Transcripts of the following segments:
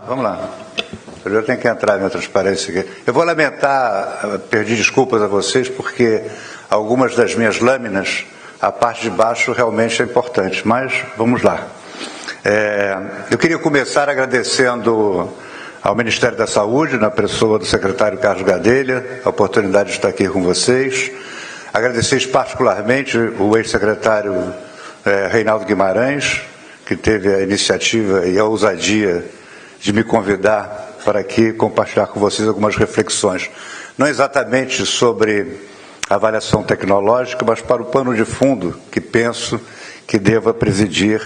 Vamos lá. Eu já tenho que entrar na minha transparência aqui. Eu vou lamentar, pedir desculpas a vocês, porque algumas das minhas lâminas, a parte de baixo realmente é importante, mas vamos lá. Eu queria começar agradecendo ao Ministério da Saúde, na pessoa do secretário Carlos Gadelha, a oportunidade de estar aqui com vocês. Agradecer particularmente o ex-secretário Reinaldo Guimarães, que teve a iniciativa e a ousadia de me convidar para aqui compartilhar com vocês algumas reflexões, não exatamente sobre avaliação tecnológica, mas para o pano de fundo que penso que deva presidir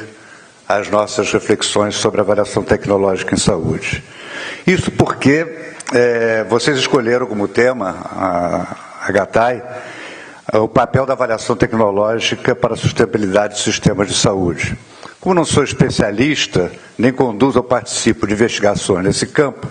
as nossas reflexões sobre avaliação tecnológica em saúde. Isso porque vocês escolheram como tema, a GATAI, o papel da avaliação tecnológica para a sustentabilidade dos sistemas de saúde. Como não sou especialista, nem conduzo ou participo de investigações nesse campo,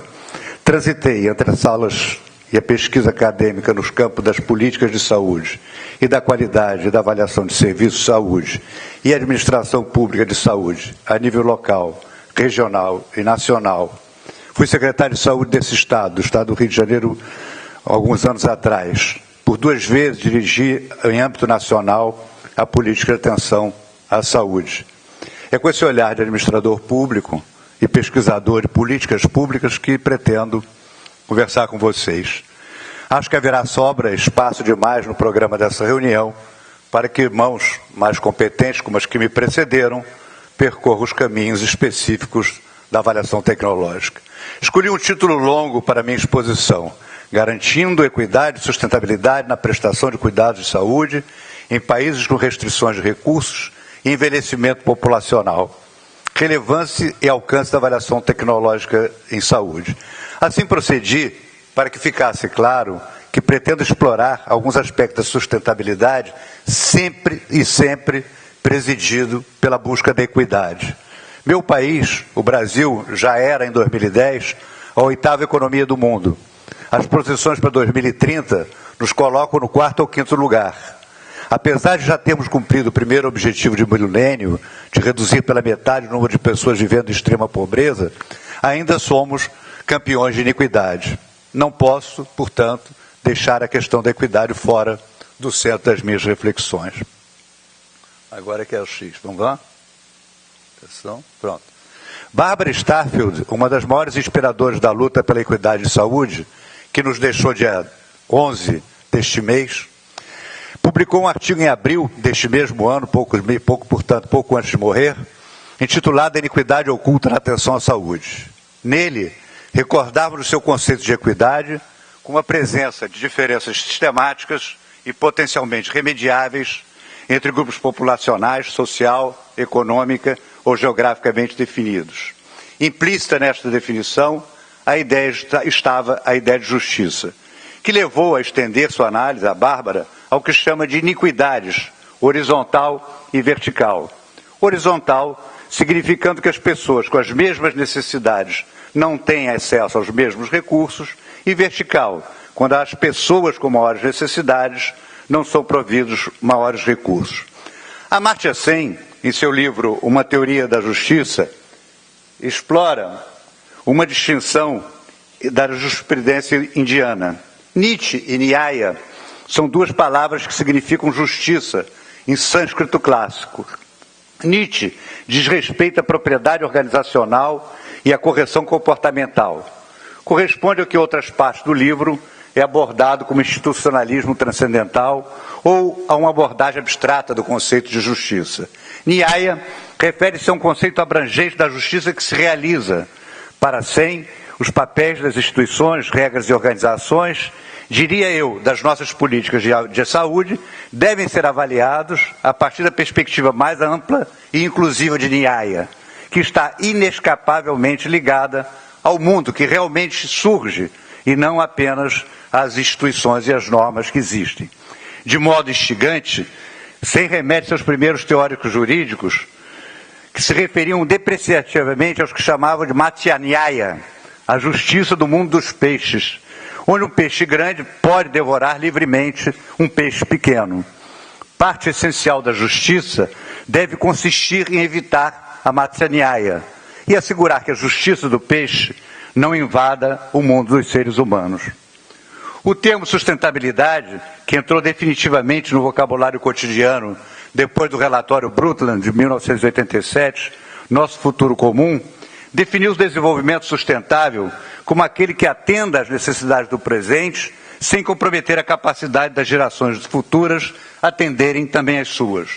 transitei entre as salas e a pesquisa acadêmica nos campos das políticas de saúde e da qualidade e da avaliação de serviços de saúde e administração pública de saúde a nível local, regional e nacional. Fui secretário de saúde desse estado, do estado do Rio de Janeiro, alguns anos atrás. Por 2 vezes dirigi, em âmbito nacional, a política de atenção à saúde. É com esse olhar de administrador público e pesquisador de políticas públicas que pretendo conversar com vocês. Acho que haverá sobra, espaço demais no programa dessa reunião para que irmãos mais competentes, como as que me precederam, percorram os caminhos específicos da avaliação tecnológica. Escolhi um título longo para minha exposição, garantindo equidade e sustentabilidade na prestação de cuidados de saúde em países com restrições de recursos e envelhecimento populacional, relevância e alcance da avaliação tecnológica em saúde. Assim procedi para que ficasse claro que pretendo explorar alguns aspectos da sustentabilidade sempre presidido pela busca da equidade. Meu país, o Brasil, já era em 2010 a 8ª economia do mundo. As projeções para 2030 nos colocam no 4º ou 5º lugar. Apesar de já termos cumprido o primeiro objetivo de milênio, de reduzir pela metade o número de pessoas vivendo em extrema pobreza, ainda somos campeões de iniquidade. Não posso, portanto, deixar a questão da equidade fora do centro das minhas reflexões. Agora que é o X, vamos lá? Atenção, pronto. Barbara Starfield, uma das maiores inspiradoras da luta pela equidade de saúde, que nos deixou dia 11 deste mês, publicou um artigo em abril deste mesmo ano, pouco antes de morrer, intitulado A Iniquidade Oculta na Atenção à Saúde. Nele, recordava o seu conceito de equidade com a presença de diferenças sistemáticas e potencialmente remediáveis entre grupos populacionais, social, econômica ou geograficamente definidos. Implícita nesta definição, estava a ideia de justiça, que levou a estender sua análise, a Bárbara, ao que chama de iniquidades, horizontal e vertical. Horizontal, significando que as pessoas com as mesmas necessidades não têm acesso aos mesmos recursos, e vertical, quando as pessoas com maiores necessidades não são providos maiores recursos. Amartya Sen, em seu livro Uma Teoria da Justiça, explora uma distinção da jurisprudência indiana. Nietzsche e Nyaya são 2 palavras que significam justiça em sânscrito clássico. Nietzsche diz respeito à propriedade organizacional e à correção comportamental. Corresponde ao que outras partes do livro é abordado como institucionalismo transcendental ou a uma abordagem abstrata do conceito de justiça. Nyaya refere-se a um conceito abrangente da justiça que se realiza. Para Sen, os papéis das instituições, regras e organizações, diria eu, das nossas políticas de saúde, devem ser avaliados a partir da perspectiva mais ampla e inclusiva de Nyaya, que está inescapavelmente ligada ao mundo que realmente surge e não apenas às instituições e às normas que existem. De modo instigante, Sen remete aos primeiros teóricos jurídicos que se referiam depreciativamente aos que chamavam de Matsya-Nyaya, a justiça do mundo dos peixes, onde um peixe grande pode devorar livremente um peixe pequeno. Parte essencial da justiça deve consistir em evitar a Matsya-Nyaya e assegurar que a justiça do peixe não invada o mundo dos seres humanos. O termo sustentabilidade, que entrou definitivamente no vocabulário cotidiano depois do relatório Brundtland de 1987, Nosso Futuro Comum, definiu o desenvolvimento sustentável como aquele que atenda às necessidades do presente, sem comprometer a capacidade das gerações futuras atenderem também às suas.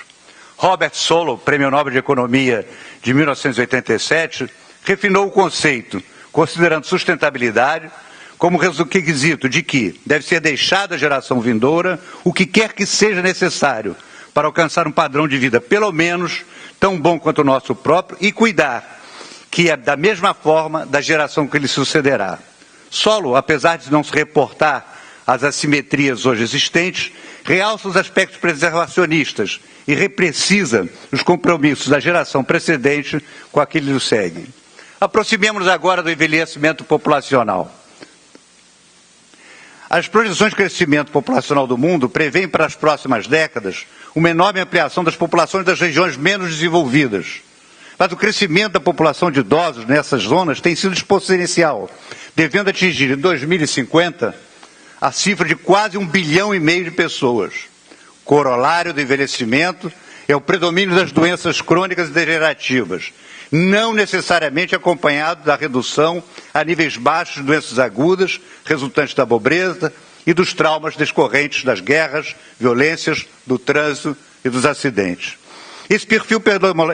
Robert Solow, Prêmio Nobel de Economia de 1987, refinou o conceito, considerando sustentabilidade como requisito de que deve ser deixado à geração vindoura o que quer que seja necessário para alcançar um padrão de vida pelo menos tão bom quanto o nosso próprio e cuidar que é da mesma forma da geração que lhe sucederá. Solow, apesar de não se reportar às assimetrias hoje existentes, realça os aspectos preservacionistas e reprecisa os compromissos da geração precedente com aquele que o segue. Aproximemo-nos agora do envelhecimento populacional. As projeções de crescimento populacional do mundo prevêem para as próximas décadas uma enorme ampliação das populações das regiões menos desenvolvidas. Mas o crescimento da população de idosos nessas zonas tem sido exponencial, devendo atingir em 2050 a cifra de quase 1,5 bilhão de pessoas. Corolário do envelhecimento é o predomínio das doenças crônicas e degenerativas, não necessariamente acompanhado da redução a níveis baixos de doenças agudas, resultantes da pobreza e dos traumas decorrentes das guerras, violências, do trânsito e dos acidentes. Esse perfil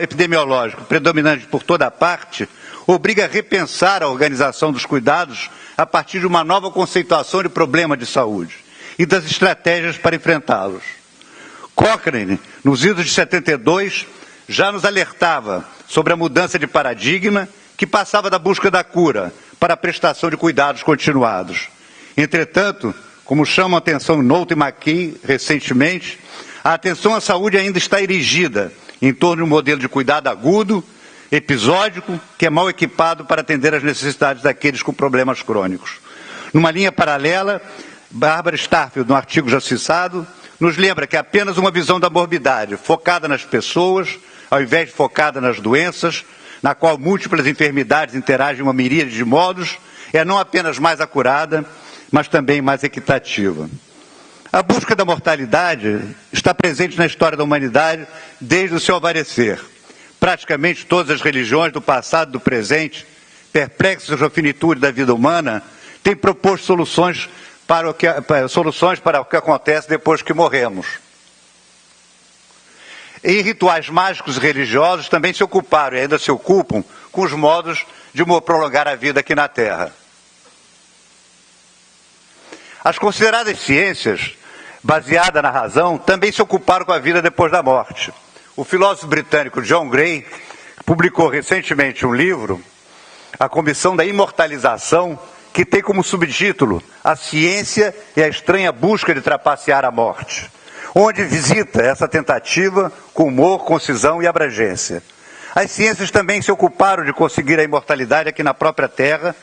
epidemiológico, predominante por toda a parte, obriga a repensar a organização dos cuidados a partir de uma nova conceituação de problema de saúde e das estratégias para enfrentá-los. Cochrane, nos idos de 72, já nos alertava sobre a mudança de paradigma que passava da busca da cura para a prestação de cuidados continuados. Entretanto, como chamam a atenção Nolte e McKee recentemente, a atenção à saúde ainda está erigida em torno de um modelo de cuidado agudo, episódico, que é mal equipado para atender às necessidades daqueles com problemas crônicos. Numa linha paralela, Barbara Starfield, no artigo já citado, nos lembra que apenas uma visão da morbidade focada nas pessoas, ao invés de focada nas doenças, na qual múltiplas enfermidades interagem uma miríade de modos, é não apenas mais acurada, mas também mais equitativa. A busca da mortalidade está presente na história da humanidade desde o seu alvorecer. Praticamente todas as religiões do passado e do presente, perplexas com a finitude da vida humana, têm proposto soluções para o que acontece depois que morremos. Em rituais mágicos e religiosos também se ocuparam e ainda se ocupam com os modos de prolongar a vida aqui na Terra. As consideradas ciências, baseadas na razão, também se ocuparam com a vida depois da morte. O filósofo britânico John Gray publicou recentemente um livro, A Comissão da Imortalização, que tem como subtítulo A Ciência e a Estranha Busca de Trapacear a Morte, onde visita essa tentativa com humor, concisão e abrangência. As ciências também se ocuparam de conseguir a imortalidade aqui na própria Terra,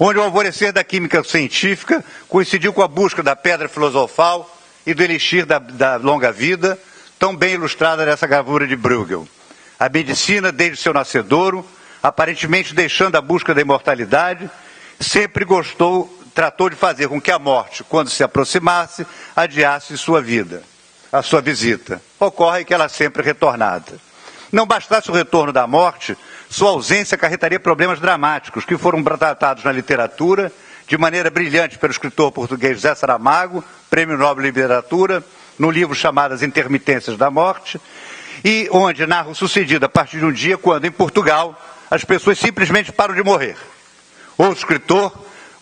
onde o alvorecer da química científica coincidiu com a busca da pedra filosofal e do elixir da longa vida, tão bem ilustrada nessa gravura de Bruegel. A medicina, desde seu nascedouro, aparentemente deixando a busca da imortalidade, sempre tratou de fazer com que a morte, quando se aproximasse, adiasse sua vida, a sua visita. Ocorre que ela sempre é retornada. Não bastasse o retorno da morte, sua ausência acarretaria problemas dramáticos que foram tratados na literatura de maneira brilhante pelo escritor português José Saramago, Prêmio Nobel de Literatura, no livro chamado As Intermitências da Morte, e onde narra o sucedido a partir de um dia quando, em Portugal, as pessoas simplesmente param de morrer. Outro escritor,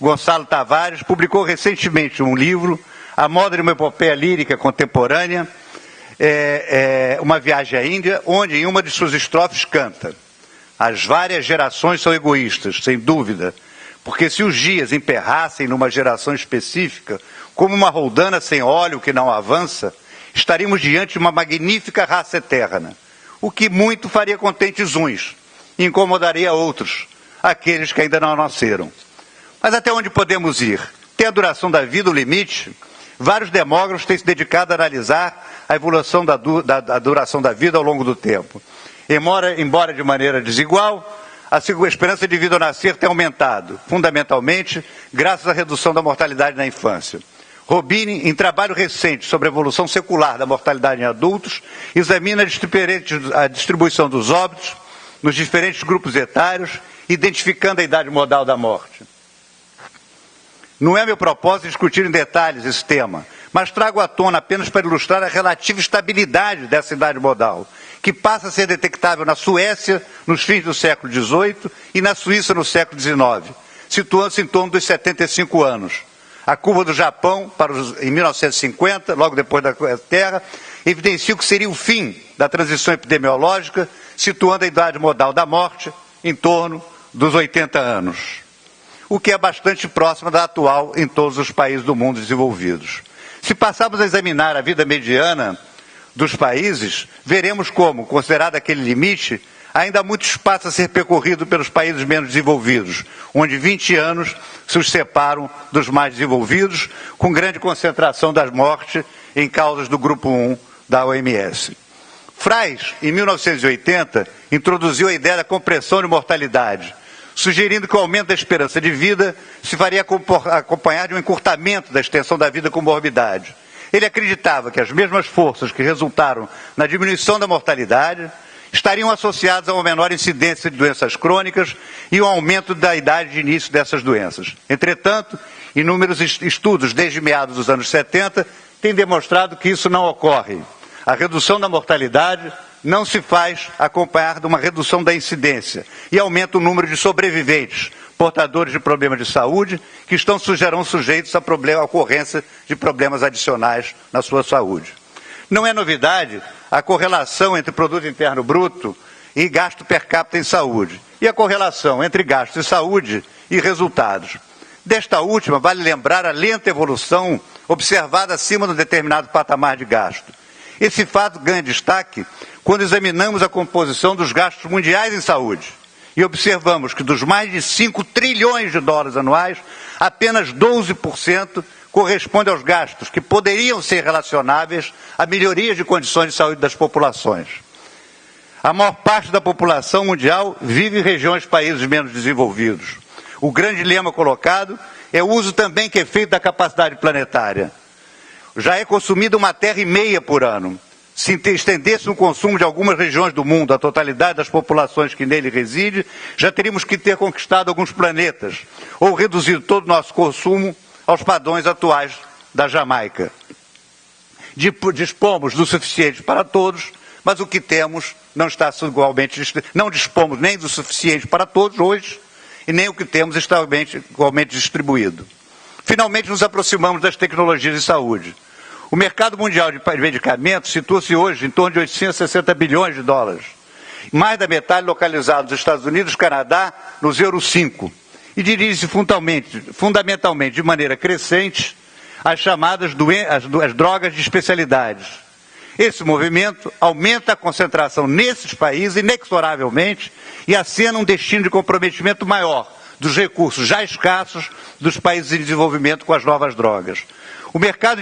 Gonçalo Tavares, publicou recentemente um livro, A Moda de uma Epopeia Lírica Contemporânea, Uma Viagem à Índia, onde em uma de suas estrofes canta: as várias gerações são egoístas, sem dúvida, porque se os dias emperrassem numa geração específica, como uma roldana sem óleo que não avança, estaríamos diante de uma magnífica raça eterna, o que muito faria contentes uns e incomodaria outros, aqueles que ainda não nasceram. Mas até onde podemos ir? Tem a duração da vida o limite? Vários demógrafos têm se dedicado a analisar a evolução da duração da vida ao longo do tempo. Embora de maneira desigual, a esperança de vida ao nascer tem aumentado, fundamentalmente graças à redução da mortalidade na infância. Robini, em trabalho recente sobre a evolução secular da mortalidade em adultos, examina a distribuição dos óbitos nos diferentes grupos etários, identificando a idade modal da morte. Não é meu propósito discutir em detalhes esse tema, mas trago à tona apenas para ilustrar a relativa estabilidade dessa idade modal, que passa a ser detectável na Suécia nos fins do século XVIII e na Suíça no século XIX, situando-se em torno dos 75 anos. A curva do Japão, em 1950, logo depois da Terra, evidencia o que seria o fim da transição epidemiológica, situando a idade modal da morte em torno dos 80 anos, o que é bastante próximo da atual em todos os países do mundo desenvolvidos. Se passarmos a examinar a vida mediana dos países, veremos como, considerado aquele limite, ainda há muito espaço a ser percorrido pelos países menos desenvolvidos, onde 20 anos se os separam dos mais desenvolvidos, com grande concentração das mortes em causas do grupo 1 da OMS. Fries, em 1980, introduziu a ideia da compressão de mortalidade, sugerindo que o aumento da esperança de vida se faria acompanhar de um encurtamento da extensão da vida com morbidade. Ele acreditava que as mesmas forças que resultaram na diminuição da mortalidade estariam associadas a uma menor incidência de doenças crônicas e um aumento da idade de início dessas doenças. Entretanto, inúmeros estudos desde meados dos anos 70 têm demonstrado que isso não ocorre. A redução da mortalidade não se faz acompanhar de uma redução da incidência e aumenta o número de sobreviventes, portadores de problemas de saúde, que serão sujeitos à ocorrência de problemas adicionais na sua saúde. Não é novidade a correlação entre produto interno bruto e gasto per capita em saúde, e a correlação entre gasto de saúde e resultados. Desta última, vale lembrar a lenta evolução observada acima de um determinado patamar de gasto. Esse fato ganha destaque quando examinamos a composição dos gastos mundiais em saúde e observamos que dos mais de 5 trilhões de dólares anuais, apenas 12% corresponde aos gastos que poderiam ser relacionáveis à melhoria de condições de saúde das populações. A maior parte da população mundial vive em regiões de países menos desenvolvidos. O grande dilema colocado é o uso também que é feito da capacidade planetária. Já é consumida 1,5 terra por ano. Se estendesse o consumo de algumas regiões do mundo, a totalidade das populações que nele reside, já teríamos que ter conquistado alguns planetas, ou reduzido todo o nosso consumo aos padrões atuais da Jamaica. Dispomos do suficiente para todos, mas o que temos não está igualmente, não dispomos nem do suficiente para todos hoje, e nem o que temos está igualmente distribuído. Finalmente nos aproximamos das tecnologias de saúde. O mercado mundial de medicamentos situa-se hoje em torno de 860 bilhões de dólares. Mais da metade localizado nos Estados Unidos, Canadá, nos Euro 5. E dirige-se fundamentalmente, de maneira crescente, às chamadas as drogas de especialidades. Esse movimento aumenta a concentração nesses países, inexoravelmente, e acena um destino de comprometimento maior dos recursos já escassos dos países em desenvolvimento com as novas drogas. O mercado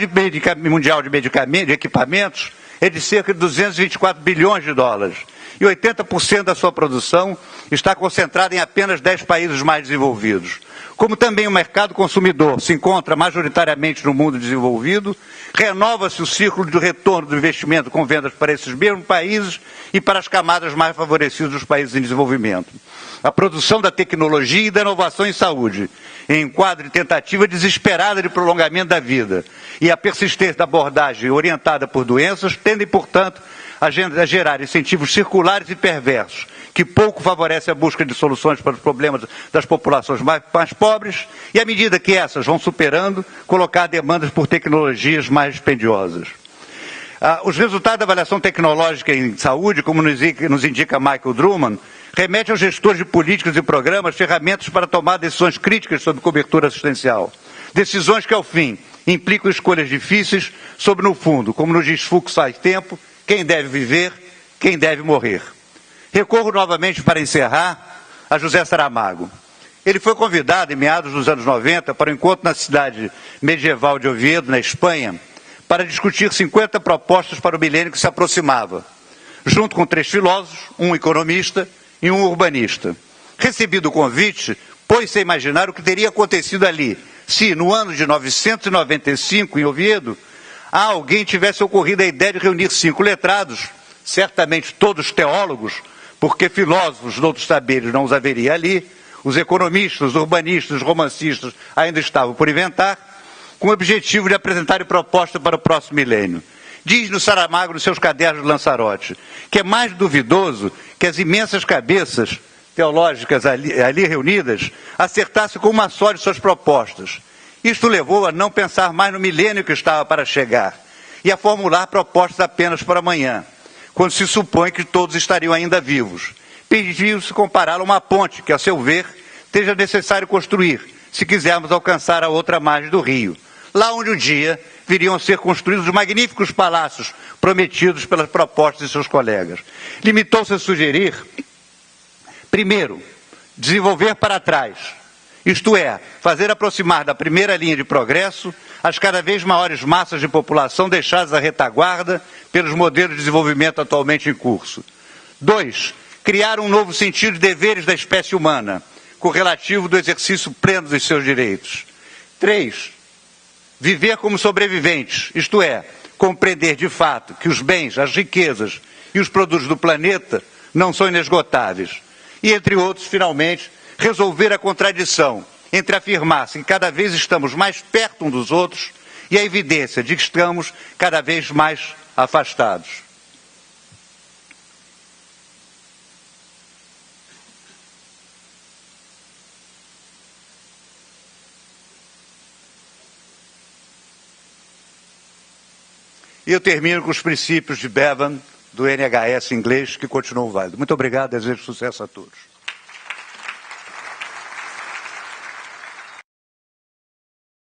mundial de equipamentos é de cerca de 224 bilhões de dólares e 80% da sua produção está concentrada em apenas 10 países mais desenvolvidos. Como também o mercado consumidor se encontra majoritariamente no mundo desenvolvido, renova-se o ciclo de retorno do investimento com vendas para esses mesmos países e para as camadas mais favorecidas dos países em desenvolvimento. A produção da tecnologia e da inovação em saúde, em quadro de tentativa desesperada de prolongamento da vida, e a persistência da abordagem orientada por doenças, tendem, portanto, a gerar incentivos circulares e perversos, que pouco favorecem a busca de soluções para os problemas das populações mais pobres, e à medida que essas vão superando, colocar demandas por tecnologias mais dispendiosas. Os resultados da avaliação tecnológica em saúde, como nos indica Michael Druman, remete aos gestores de políticas e programas ferramentas para tomar decisões críticas sobre cobertura assistencial. Decisões que, ao fim, implicam escolhas difíceis sobre, no fundo, como nos diz Fux faz tempo, quem deve viver, quem deve morrer. Recorro novamente, para encerrar, a José Saramago. Ele foi convidado, em meados dos anos 90, para um encontro na cidade medieval de Oviedo, na Espanha, para discutir 50 propostas para o milênio que se aproximava, junto com 3 filósofos, um economista e um urbanista. Recebido o convite, pôs-se a imaginar o que teria acontecido ali, se, no ano de 995, em Oviedo, a alguém tivesse ocorrido a ideia de reunir 5 letrados, certamente todos teólogos, porque filósofos de outros saberes não os haveria ali, os economistas, os urbanistas, os romancistas ainda estavam por inventar, com o objetivo de apresentarem proposta para o próximo milênio. Diz-nos Saramago nos seus cadernos de Lanzarote, que é mais duvidoso que as imensas cabeças teológicas ali reunidas acertassem com uma só de suas propostas. Isto levou a não pensar mais no milênio que estava para chegar e a formular propostas apenas para amanhã, quando se supõe que todos estariam ainda vivos. Pediu-se compará-lo a uma ponte que, a seu ver, seja necessário construir, se quisermos alcançar a outra margem do rio, lá onde um dia viriam a ser construídos os magníficos palácios prometidos pelas propostas de seus colegas. Limitou-se a sugerir, primeiro, desenvolver para trás, isto é, fazer aproximar da primeira linha de progresso as cada vez maiores massas de população deixadas à retaguarda pelos modelos de desenvolvimento atualmente em curso. 2. Criar um novo sentido de deveres da espécie humana, correlativo do exercício pleno dos seus direitos. 3. Viver como sobreviventes, isto é, compreender de fato que os bens, as riquezas e os produtos do planeta não são inesgotáveis. E, entre outros, finalmente, resolver a contradição entre afirmar-se que cada vez estamos mais perto uns dos outros e a evidência de que estamos cada vez mais afastados. E eu termino com os princípios de Bevan, do NHS inglês, que continuam válidos. Muito obrigado, desejo sucesso a todos.